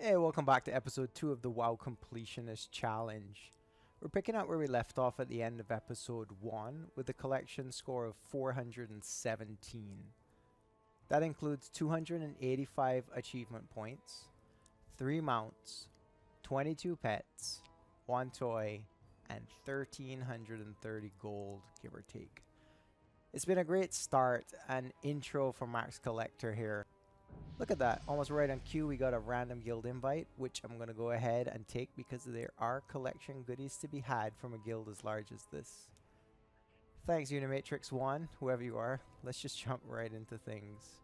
Hey, welcome back to episode 2 of the WoW Completionist Challenge. We're picking up where we left off at the end of episode 1 with a collection score of 417. That includes 285 achievement points, 3 mounts, 22 pets, 1 toy, and 1330 gold, give or take. It's been a great start and intro for Max Collector here. Look at that, almost right on cue we got a random guild invite, which I'm going to go ahead and take because there are collection goodies to be had from a guild as large as this. Thanks Unimatrix 1, whoever you are. Let's just jump right into things.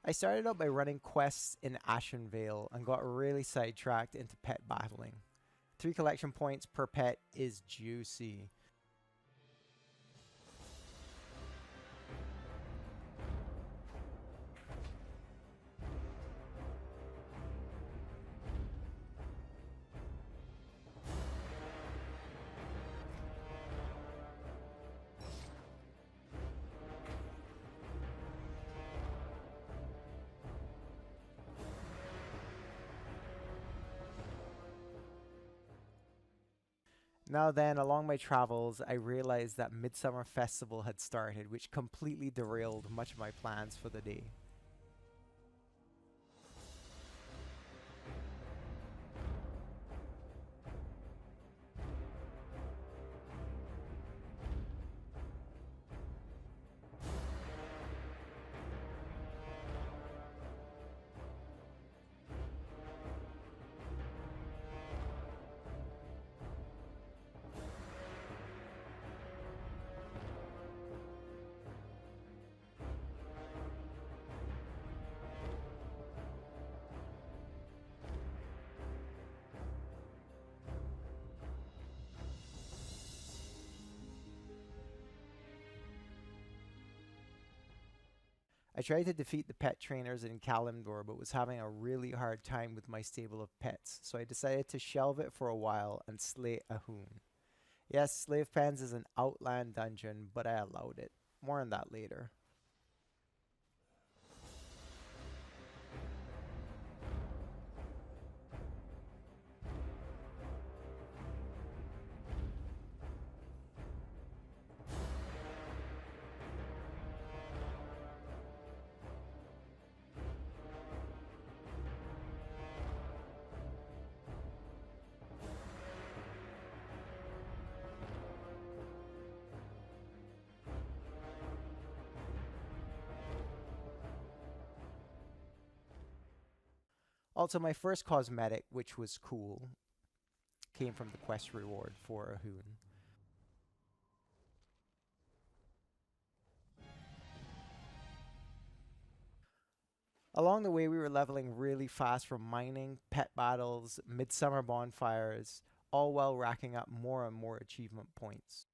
I started out by running quests in Ashenvale and got really sidetracked into pet battling. 3 collection points per pet is juicy. Now then, along my travels, I realized that Midsummer Festival had started, which completely derailed much of my plans for the day. I tried to defeat the pet trainers in Kalimdor, but was having a really hard time with my stable of pets, so I decided to shelve it for a while and slay a hoon. Yes, Slave Pens is an outland dungeon, but I allowed it. More on that later. Also, my first cosmetic, which was cool, came from the quest reward for a hoon. Along the way, we were leveling really fast from mining, pet battles, midsummer bonfires, all while racking up more and more achievement points.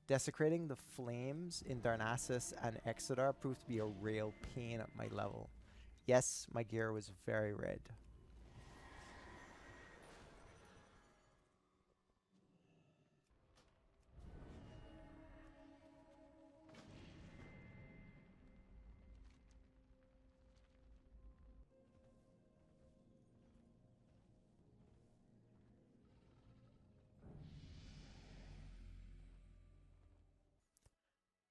Desecrating the flames in Darnassus and Exodar proved to be a real pain at my level. Yes, my gear was very red.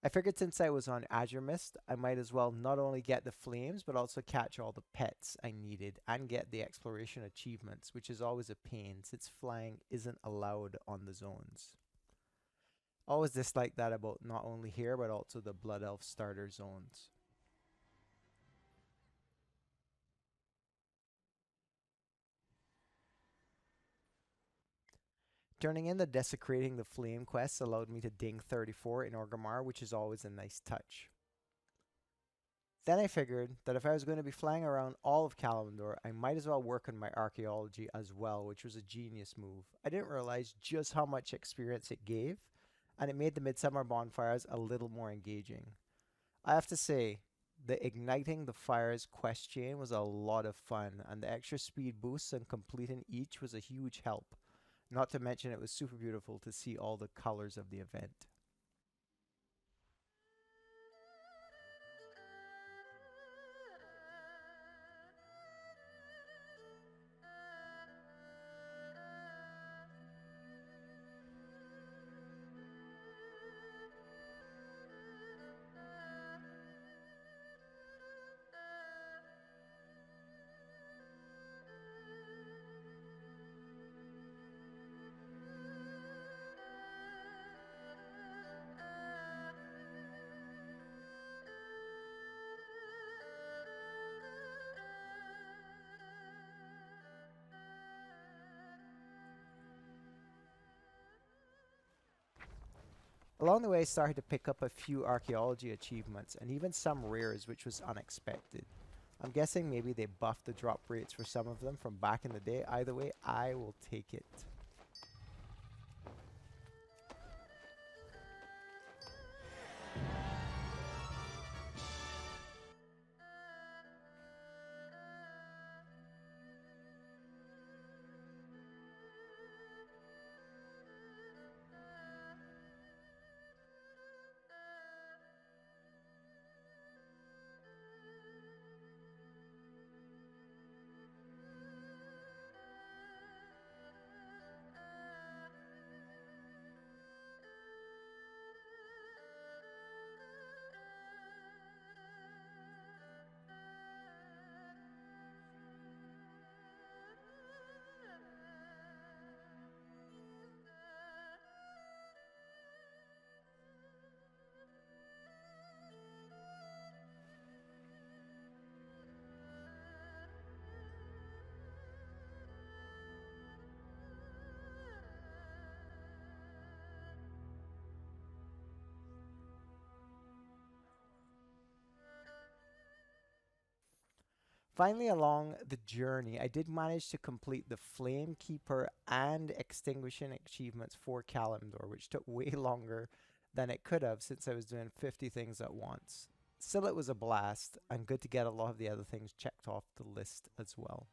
I figured since I was on Azure Mist, I might as well not only get the flames, but also catch all the pets I needed and get the exploration achievements, which is always a pain since flying isn't allowed on the zones. Always dislike that about not only here, but also the Blood Elf starter zones. Turning in the Desecrating the Flame quest allowed me to ding 34 in Orgrimmar, which is always a nice touch. Then I figured that if I was going to be flying around all of Kalimdor, I might as well work on my archaeology as well, which was a genius move. I didn't realize just how much experience it gave, and it made the Midsummer bonfires a little more engaging. I have to say, the igniting the fires quest chain was a lot of fun, and the extra speed boosts and completing each was a huge help. Not to mention it was super beautiful to see all the colors of the event. Along the way, I started to pick up a few archaeology achievements and even some rares, which was unexpected. I'm guessing maybe they buffed the drop rates for some of them from back in the day. Either way, I will take it. Finally, along the journey, I did manage to complete the Flame Keeper and Extinguishing achievements for Kalimdor, which took way longer than it could have since I was doing 50 things at once. Still, it was a blast, and good to get a lot of the other things checked off the list as well.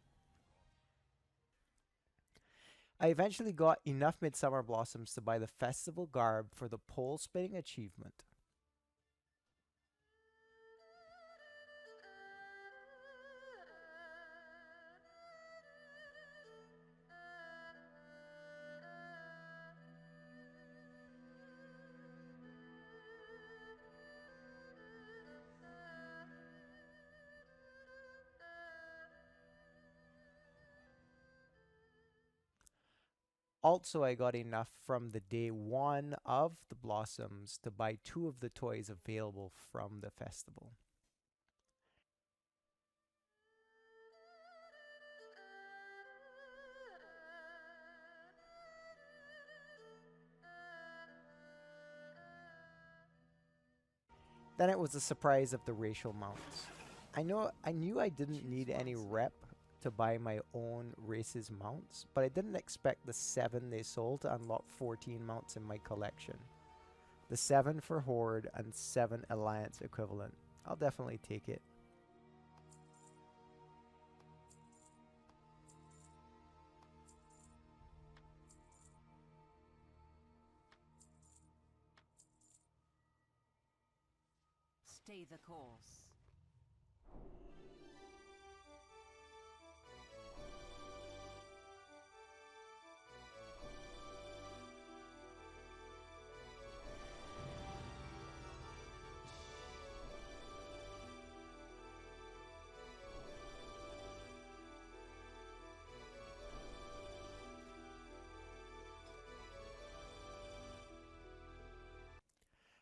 I eventually got enough Midsummer Blossoms to buy the Festival Garb for the Pole Spinning achievement. Also, I got enough from the day one of the Blossoms to buy two of the toys available from the festival. Then it was the surprise of the racial mounts. I knew I didn't need any rep to buy my own race's mounts, but I didn't expect the 7 they sold to unlock 14 mounts in my collection. The 7 for Horde and 7 Alliance equivalent. I'll definitely take it. Stay the course.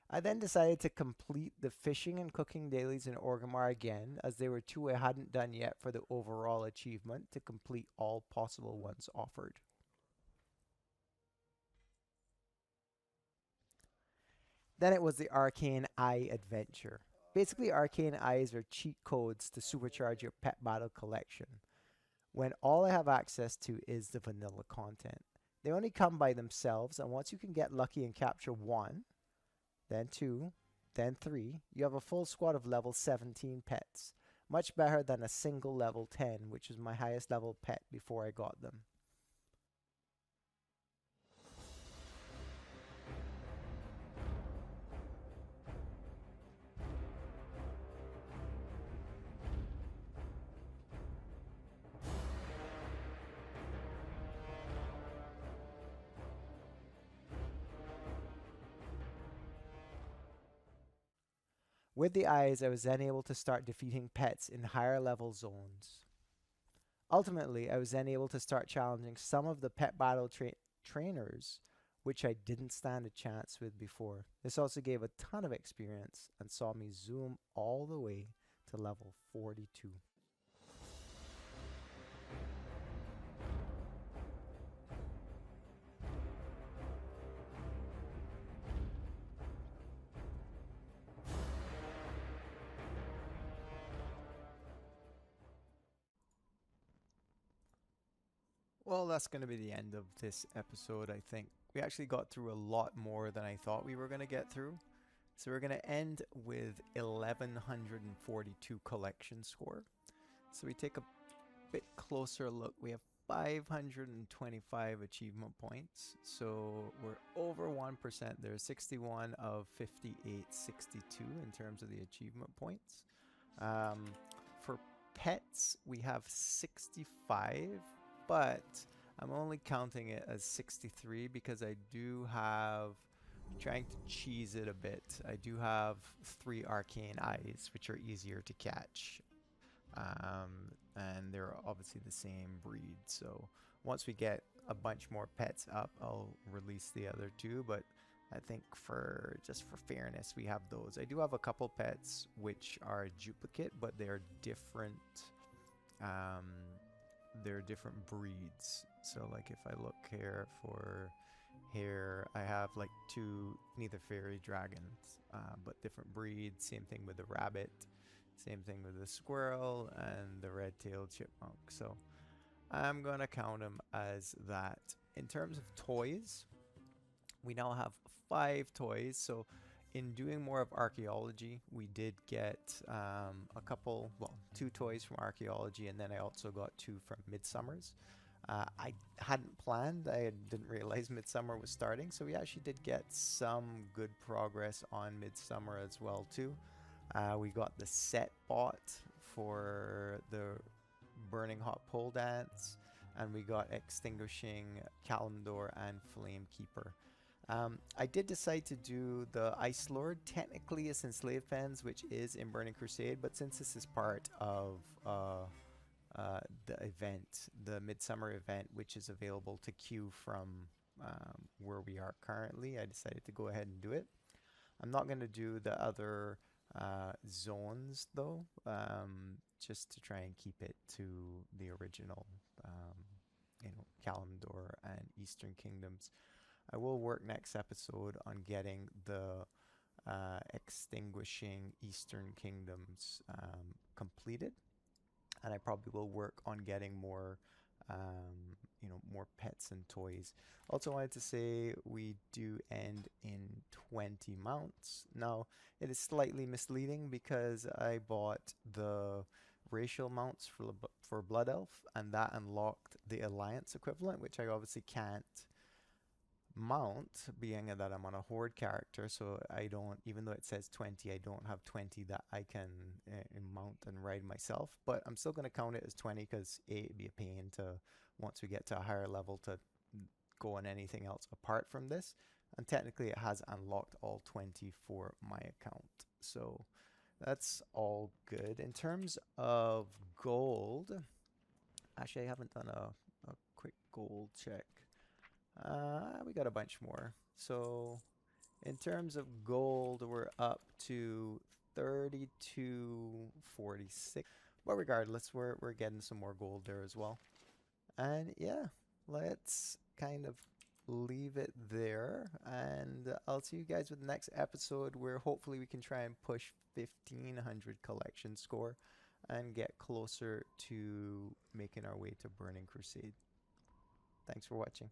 I then decided to complete the fishing and cooking dailies in Orgrimmar again, as they were two I hadn't done yet for the overall achievement to complete all possible ones offered. Then it was the Arcane Eye adventure. Basically, arcane eyes are cheat codes to supercharge your pet battle collection, when all I have access to is the vanilla content. They only come by themselves, and once you can get lucky and capture 1, then 2, then 3, you have a full squad of level 17 pets. Much better than a single level 10, which was my highest level pet before I got them. With the eyes, I was then able to start defeating pets in higher level zones. Ultimately, I was then able to start challenging some of the pet battle trainers, which I didn't stand a chance with before. This also gave a ton of experience and saw me zoom all the way to level 42. Well, that's going to be the end of this episode, I think. We actually got through a lot more than I thought we were going to get through. So we're going to end with 1142 collection score. So we take a bit closer look. We have 525 achievement points. So we're over 1%. There's 61 of 5862 in terms of the achievement points. For pets, we have 65, but I'm only counting it as 63 because I do have, trying to cheese it a bit, I do have 3 arcane eyes, which are easier to catch. And they're obviously the same breed. So once we get a bunch more pets up, I'll release the other 2. But I think for just for fairness, we have those. I do have a couple pets which are duplicate, but they're different. They're different breeds. So like if I look here for here, I have like 2 neither fairy dragons, but different breeds. Same thing with the rabbit. Same thing with the squirrel and the red-tailed chipmunk. So I'm going to count them as that. In terms of toys, we now have 5 toys. So in doing more of archaeology, we did get a couple, well, 2 toys from archaeology, and then I also got 2 from Midsummer's. I hadn't planned, I didn't realize Midsummer was starting, so we actually did get some good progress on Midsummer as well too. We got the set bot for the Burning Hot Pole Dance, and we got Extinguishing Kalimdor and Flame Keeper. I did decide to do the Ice Lord. Technically it's in Slave Pens, which is in Burning Crusade, but since this is part of the event, the Midsummer event, which is available to queue from where we are currently, I decided to go ahead and do it. I'm not going to do the other zones though, just to try and keep it to the original, Kalimdor and Eastern Kingdoms. I will work next episode on getting the Extinguishing Eastern Kingdoms completed, and I probably will work on getting more more pets and toys. Also wanted to say we do end in 20 mounts. Now it is slightly misleading because I bought the racial mounts for Blood Elf, and that unlocked the Alliance equivalent, which I obviously can't mount, being that I'm on a Horde character. So I don't, even though it says 20, I don't have 20 that I can mount and ride myself, but I'm still going to count it as 20 because it'd be a pain to, once we get to a higher level, to go on anything else apart from this. And technically it has unlocked all 20 for my account, so that's all good. In terms of gold, actually I haven't done a quick gold check. We got a bunch more. So in terms of gold, we're up to 3246. But regardless, we're getting some more gold there as well. And yeah, let's kind of leave it there, and I'll see you guys with the next episode where hopefully we can try and push 1500 collection score and get closer to making our way to Burning Crusade. Thanks for watching.